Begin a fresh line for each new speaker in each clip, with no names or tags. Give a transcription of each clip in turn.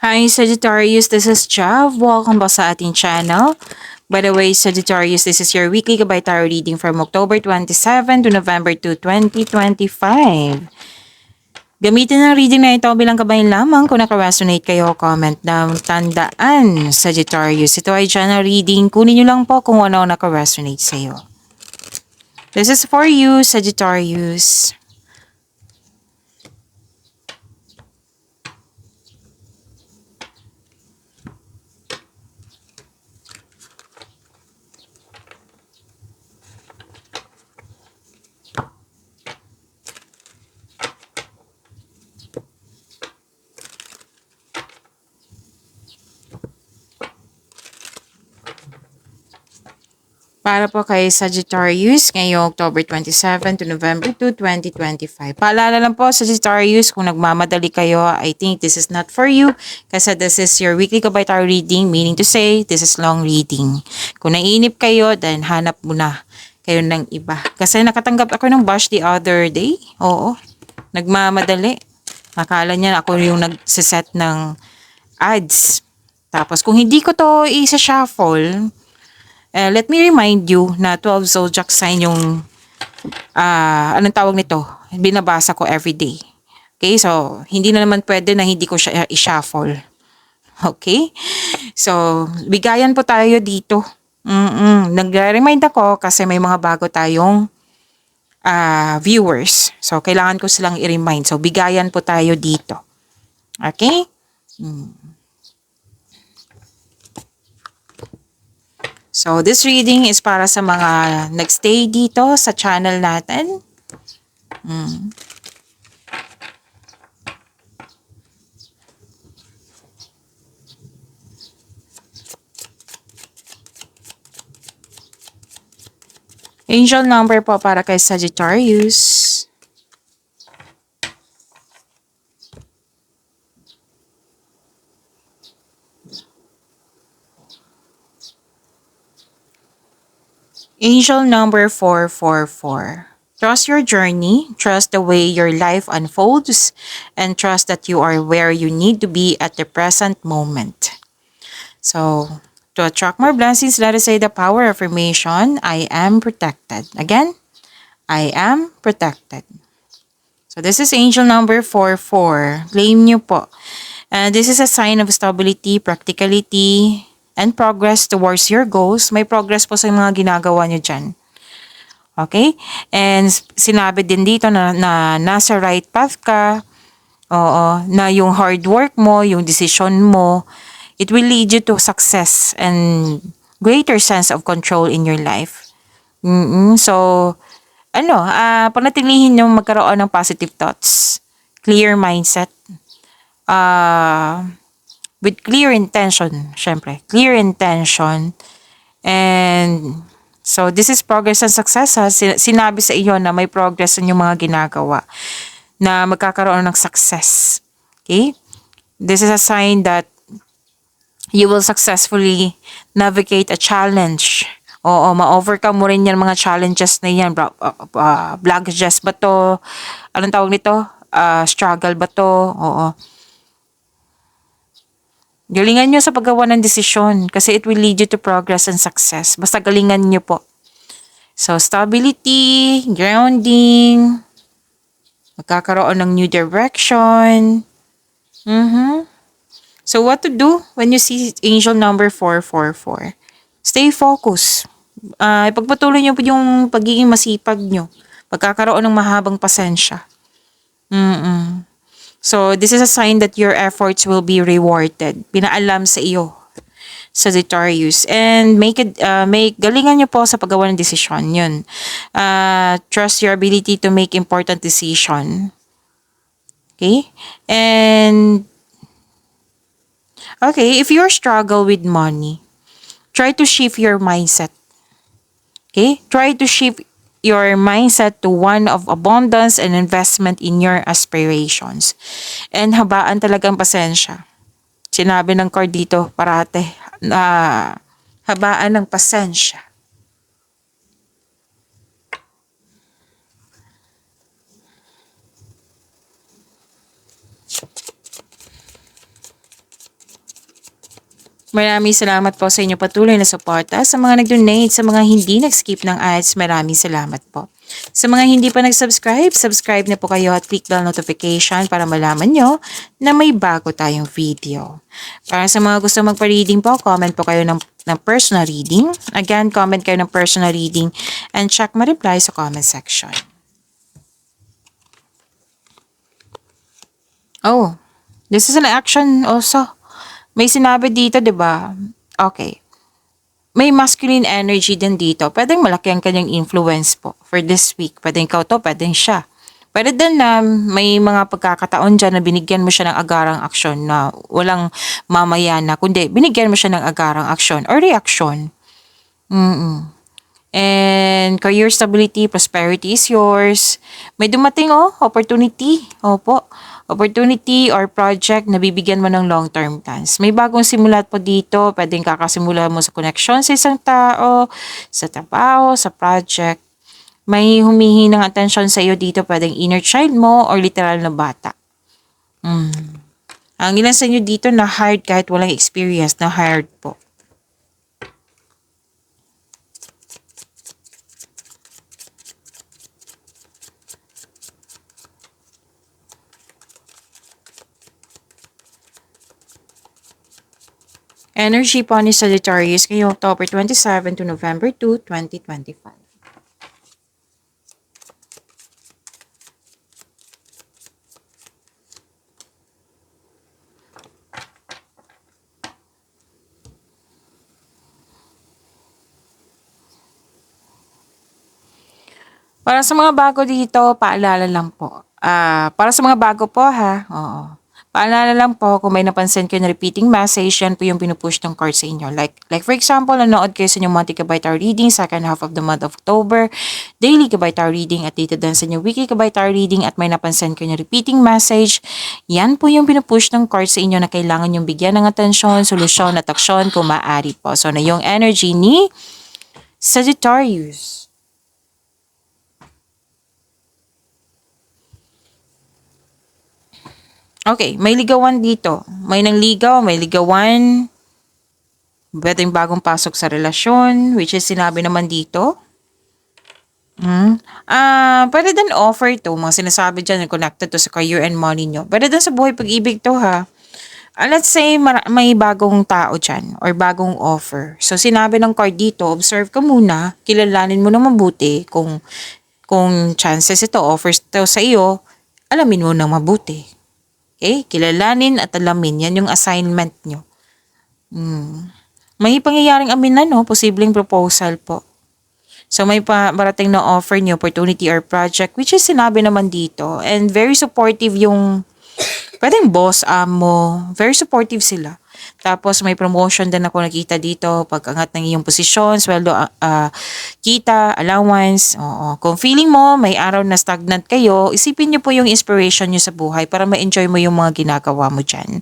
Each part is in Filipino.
Hi Sagittarius, this is Jav. Welcome back sa ating channel. By the way, Sagittarius, this is your weekly Gabay Tarot reading from October 27 to November 2, 2025. Gamitin ang reading na ito bilang kabayan lamang. Kung naka-resonate kayo, comment down. Tandaan, Sagittarius, ito ay channel reading. Kunin nyo lang po kung ano naka-resonate sa'yo. This is for you, Sagittarius. Para po kay Sagittarius ngayong October 27 to November 2, 2025. Paalala lang po, Sagittarius, kung nagmamadali kayo, I think this is not for you kasi this is your weekly Gabay Tarot reading, meaning to say, this is long reading. Kung naiinip kayo, then hanap muna kayo ng iba. Kasi nakatanggap ako ng bash the other day. Oo, nagmamadali. Akala niya ako yung nagsiset ng ads. Tapos kung hindi ko to isa-shuffle, let me remind you na 12 zodiac sign yung anong tawag nito, binabasa ko everyday. Okay, so hindi na naman pwede na hindi ko siya i-shuffle. Okay? So, bigayan po tayo dito. Nag-remind ako kasi may mga bago tayong viewers. So, kailangan ko silang i-remind. So, bigayan po tayo dito. Okay? So, this reading is para sa mga nagstay dito sa channel natin. Angel number po para kay Sagittarius. Angel number 444. Trust your journey, trust the way your life unfolds, and trust that you are where you need to be at the present moment. So, to attract more blessings, let us say the power affirmation, I am protected. Again, I am protected. So, this is angel number 44. Claim nyo po. This is a sign of stability, practicality, and progress towards your goals. May progress po sa mga ginagawa nyo dyan. Okay? And sinabi din dito na nasa right path ka. Oo, na yung hard work mo, yung decision mo, it will lead you to success and greater sense of control in your life. So, panatilihin yung magkaroon ng positive thoughts, clear mindset, with clear intention, syempre, clear intention. And so, this is progress and success. Ha? Sinabi sa iyo na may progress sa inyong mga ginagawa, na magkakaroon ng success. Okay? This is a sign that you will successfully navigate a challenge. Oo, ma-overcome mo rin yan mga challenges na yan. Blockages ba to? Anong tawag nito? Struggle ba to? Oo. Galingan nyo sa paggawa ng desisyon kasi it will lead you to progress and success. Basta galingan nyo po. So, stability, grounding, magkakaroon ng new direction. So, what to do when you see angel number 444? Stay focused. Ipagpatuloy nyo po yung pagiging masipag nyo. Pagkakaroon ng mahabang pasensya. So, this is a sign that your efforts will be rewarded. Pinaalam sa iyo, Sagittarius. And galingan nyo po sa paggawa ng desisyon. Yun. Trust your ability to make important decision. Okay? And, okay, if you struggle with money, try to shift your mindset. Okay? Try to shift your mindset to one of abundance and investment in your aspirations. And habaan talagang pasensya. Sinabi ng card dito parate na habaan ng pasensya. Maraming salamat po sa inyo patuloy na suporta. Sa mga nag-donate, sa mga hindi nag-skip ng ads, maraming salamat po. Sa mga hindi pa nag-subscribe, subscribe na po kayo at click bell notification para malaman nyo na may bago tayong video. Para sa mga gusto magpa-reading po, comment po kayo ng personal reading. Again, comment kayo ng personal reading and check my reply sa comment section. Oh, this is an action also. May sinabi dito, 'di ba? Okay. May masculine energy din dito. Pwedeng malaki ang kanyang influence po for this week. Pwedeng ikaw to, pwedeng siya. Pwede din na may mga pagkakataon dyan na binigyan mo siya ng agarang aksyon na walang mamaya na, kundi binigyan mo siya ng agarang aksyon or reaction. And career stability, prosperity is yours. May dumating opportunity. Opo. Opportunity or project na bibigyan mo ng long-term plans. May bagong simulat po dito. Pwedeng kakasimula mo sa connection sa isang tao, sa trabaho, sa project. May humihingi ng attention sa iyo dito. Pwedeng inner child mo or literal na bata. Ang ilan sa inyo dito na hired kahit walang experience, na hired po. Energy po ni Sagittarius ngayong October 27 to November 2, 2025. Para sa mga bago dito, paalala lang po. Para sa mga bago po ha, oo. Paalala lang po, kung may napansin kayo na repeating message, yan po yung pinupush ng card sa inyo. Like for example, nanood kayo sa inyong monthly Kabay Tarot reading, second half of the month of October, daily Kabay Tarot reading, at dito din sa inyong weekly Kabay Tarot reading, at may napansin kayo na repeating message, yan po yung pinupush ng card sa inyo na kailangan yung bigyan ng atensyon, solusyon at aksyon kung maaari po. So na yung energy ni Sagittarius. Okay, may ligawan dito. May nangligaw, may ligawan. Pwedeng bagong pasok sa relasyon, which is sinabi naman dito. Pwede din offer to, mga sinasabi dyan, connected to sa career and money nyo. Pwede din sa buhay pag-ibig to ha. Let's say may bagong tao dyan or bagong offer. So sinabi ng card dito, observe ka muna, kilalanin mo na mabuti kung chances ito, offers to sa iyo, alamin mo na mabuti. Okay? Kilalanin at alamin. Yan yung assignment nyo. May pangyayaring aminan, posibleng proposal po. So may parating na offer nyo, opportunity or project, which is sinabi naman dito. And very supportive yung, pwedeng boss, amo. Very supportive sila. Tapos may promotion din ako nakita dito, pag-angat ng iyong posisyon, sweldo, kita, allowance. Oo. Kung feeling mo may araw na stagnant kayo, isipin niyo po yung inspiration niyo sa buhay para ma-enjoy mo yung mga ginagawa mo dyan.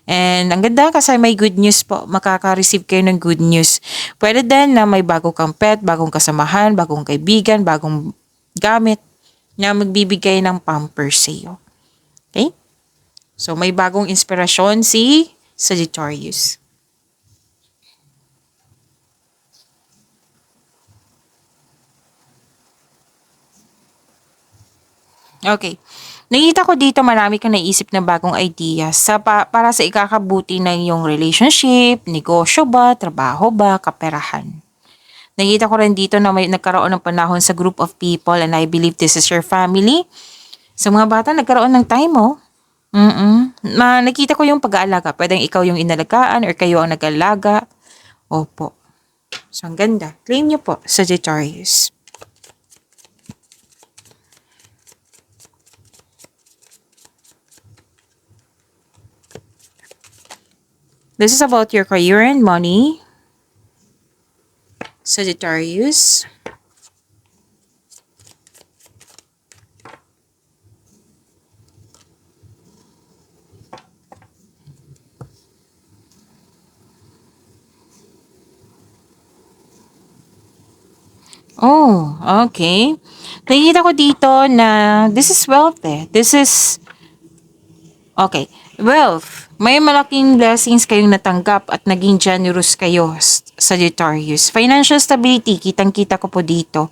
And ang ganda kasi may good news po, makaka-receive kayo ng good news. Pwede din na may bago kang pet, bagong kasamahan, bagong kaibigan, bagong gamit na magbibigay ng pampers sa iyo. Okay? So may bagong inspirasyon si Sagittarius. Okay. Nakita ko dito marami kang naisip na bagong ideas para sa ikakabuti ng iyong relationship, negosyo ba, trabaho ba, kaperahan. Nakita ko rin dito na may nagkaroon ng panahon sa group of people and I believe this is your family. Sa mga bata, nagkaroon ng time nakita ko yung pag-aalaga. Pwedeng ikaw yung inalagaan or kayo ang nag-alaga. Opo. So, ang ganda. Claim nyo po, Sagittarius. This is about your career and money. Sagittarius. Oh, okay. Nakikita ko dito na this is wealth eh. This is, okay, wealth. May malaking blessings kayong natanggap at naging generous kayo, Sagittarius. Financial stability, kitang-kita ko po dito.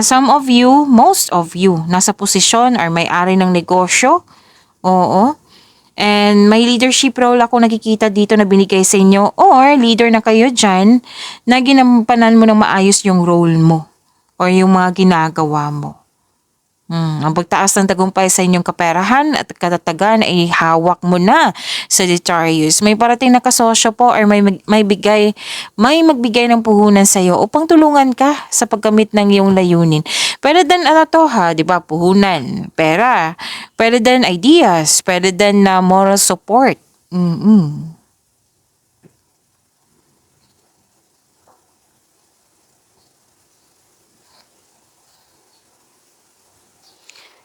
Some of you, most of you, nasa posisyon or may-ari ng negosyo. Oo. And may leadership role ako nakikita dito na binigay sa inyo, or leader na kayo dyan na ginampanan mo ng maayos yung role mo or yung mga ginagawa mo. Ang pagtaas ng tagumpay sa inyong kaperahan at katatagan ay hawak mo na, Sagittarius. May parating na kasosyo po or may magbigay ng puhunan sa iyo upang tulungan ka sa pagkamit ng iyong layunin. Pwede din ano to ha, di ba? Puhunan, pera. Pwede din ideas. Pwede din na moral support.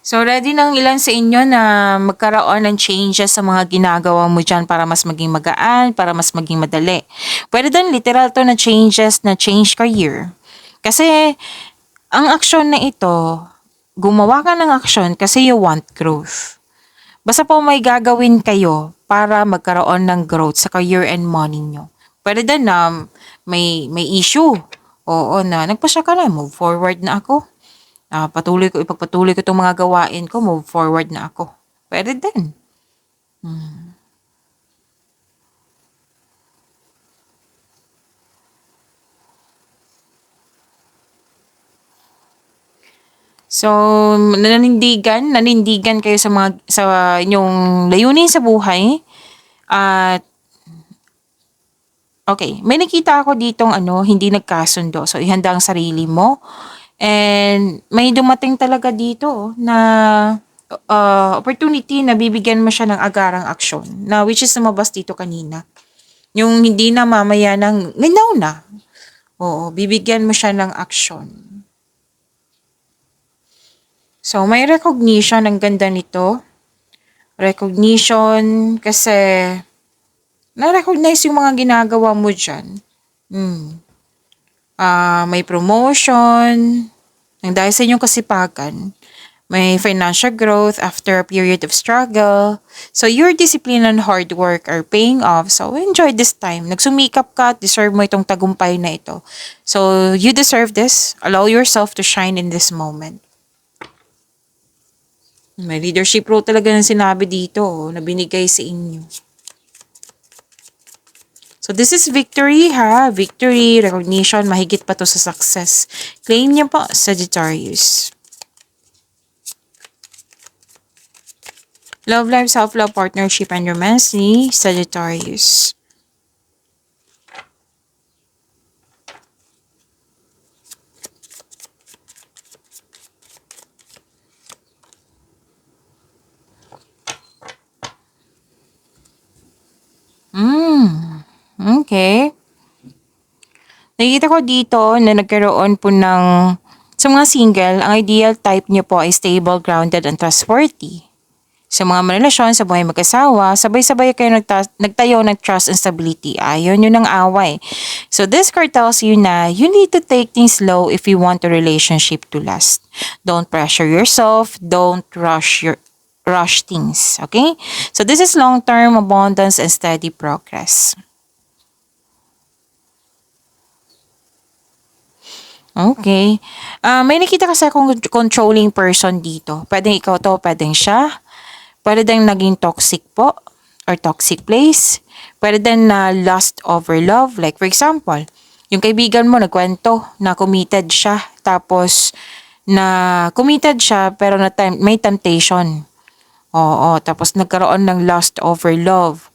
So, ready ng ilan sa inyo na magkaroon ng changes sa mga ginagawa mo dyan para mas maging magaan, para mas maging madali. Pwede din literal to na changes na change career. Kasi, ang aksyon na ito, gumawa ka ng aksyon kasi you want growth. Basta po may gagawin kayo para magkaroon ng growth sa career and money nyo. Pwede din na may issue. Oo na, nagpasya ka na, move forward na ako. Ipagpatuloy ko itong mga gawain ko, move forward na ako. Pwede din. So, nanindigan kayo sa inyong layunin sa buhay. At okay, may nakita ako ditong hindi nagkasundo. So, ihanda ang sarili mo. And may dumating talaga dito na opportunity na bibigyan mo siya ng agarang aksyon. Na which is lumabas dito kanina. Yung hindi na mamaya ng ngayon na. Oo, bibigyan mo siya ng aksyon. So, may recognition. Ang ganda nito. Recognition kasi na-recognize yung mga ginagawa mo dyan. May promotion. Nang dahil sa inyong kasipagan. May financial growth after a period of struggle. So, your discipline and hard work are paying off. So, enjoy this time. Nagsumikap ka at deserve mo itong tagumpay na ito. So, you deserve this. Allow yourself to shine in this moment. May leadership role talaga ng sinabi dito na binigay sa inyo. So, this is victory ha. Victory, recognition, mahigit pa to sa success. Claim niyo po, Sagittarius. Love life, self-love, partnership, and romance ni Sagittarius. Okay. Nakikita ko dito na nagkaroon po sa mga single, ang ideal type niyo po ay stable, grounded, and trustworthy. Sa mga relasyon, sa buhay mag-asawa, sabay-sabay kayo nagtayo ng trust and stability. Ayaw nyo ng away. So this card tells you na you need to take things slow if you want the relationship to last. Don't pressure yourself. Don't rush things. Okay? So this is long-term abundance and steady progress. Okay. May nakita kasi akong controlling person dito. Pwedeng ikaw to, pwedeng siya. Pwede din naging toxic po or toxic place. Pwede din na lust over love. Like for example, yung kaibigan mo nagkwento na committed siya. Tapos na committed siya pero may temptation. Oo, tapos nagkaroon ng lust over love.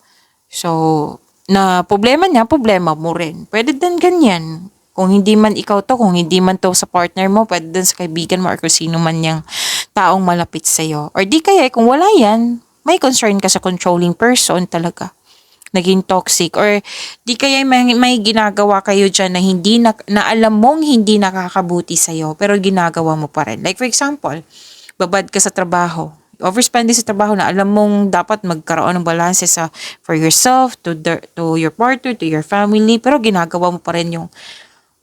So, na problema niya, problema mo rin. Pwede din ganyan. Kung hindi man ikaw to, kung hindi man to sa partner mo, pwede din sa kaibigan mo or kung sino man yung taong malapit sa'yo. Or di kaya, kung wala yan, may concern ka sa controlling person talaga. Naging toxic. Or di kaya may ginagawa kayo dyan na alam mong hindi nakakabuti sa'yo, pero ginagawa mo pa rin. Like for example, babad ka sa trabaho. Overspending sa trabaho na alam mong dapat magkaroon ng balance for yourself, to your partner, to your family, pero ginagawa mo pa rin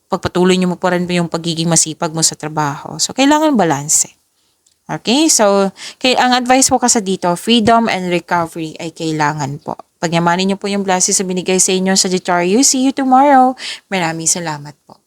pagpatuloy mo pa rin yung pagiging masipag mo sa trabaho. So, kailangan balance. Okay? So, ang advice po kasi dito, freedom and recovery ay kailangan po. Pagyamanin niyo po yung blessings na binigay sa inyo, Sagittarius. See you tomorrow. Maraming salamat po.